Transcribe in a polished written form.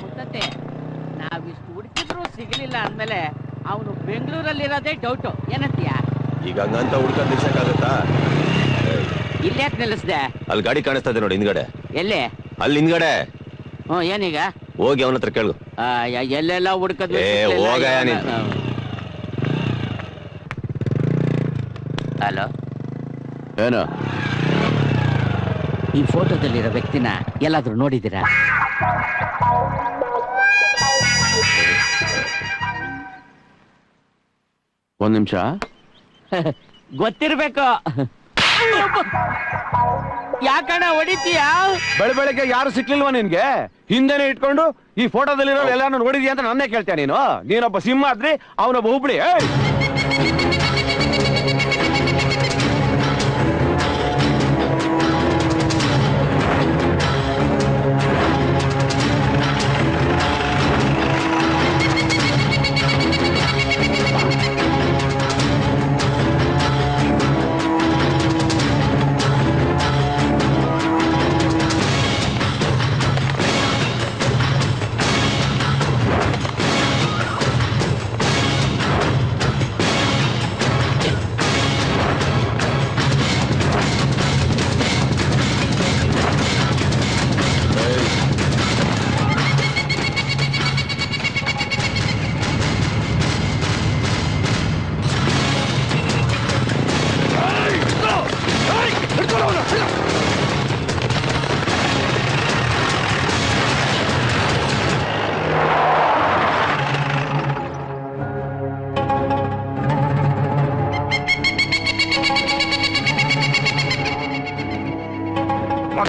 ಮುತ್ತತ್ತೆ ನಾವಿಷ್ಟು ಹುಡುಕಿದ್ರು ಸಿಗಲಿಲ್ಲ ಅಂದ್ಮೇಲೆ ಅವನು ಬೆಂಗಳೂರಲ್ಲಿರೋದೇ ಡೌಟು. ಏನಂತೀಯ? ಈಗ ಹಂಗಂತ ಹುಡ್ಕೊಂಡ್ ನಿಲ್ಸಕ್ಕಾಗತ್ತಾ? ಇಲ್ಯಾಕೆ ನಿಲ್ಲಿಸ್ದೆ? ಅಲ್ಲಿ ಗಾಡಿ ಕಾಣಿಸ್ತಾ ಇದೆ ನೋಡಿ ಹಿಂದ್ಗಡೆ. ಎಲ್ಲಿ? ಅಲ್ಲಿ ಹಿಂದ್ಗಡೆ. ಏನೀಗ? ಹೋಗಿ ಅವನ ಹತ್ರ ಕೇಳು. ಎಲ್ಲೆಲ್ಲ ಹುಡುಕದ್ವಿ. ಹಲೋ, ಏನು? ಈ ಫೋಟೋದಲ್ಲಿರೋ ವ್ಯಕ್ತಿನ ಎಲ್ಲಾದ್ರೂ ನೋಡಿದ್ದೀರಾ? ಒಂದ್ ನಿಮಿಷ. ಗೊತ್ತಿರ್ಬೇಕು. ಯಾಕಣ್ಣ ಹೊಡಿತೀಯ? ಬೆಳಗ್ಗೆ ಯಾರು ಸಿಕ್ಲಿಲ್ವಾ ನಿನ್ಗೆ? ಹಿಂದೆನೆ ಇಟ್ಕೊಂಡು ಈ ಫೋಟೋದಲ್ಲಿರೋ ಎಲ್ಲಾನು ನೋಡಿದ್ಯಾ ಅಂತ ನನ್ನೇ ಕೇಳ್ತೀಯ ನೀನು? ನೀನೊಬ್ಬ ಸಿಂಹ ಆದ್ರಿ, ಅವನೊಬ್ಬ ಹುಬ್ಳಿ.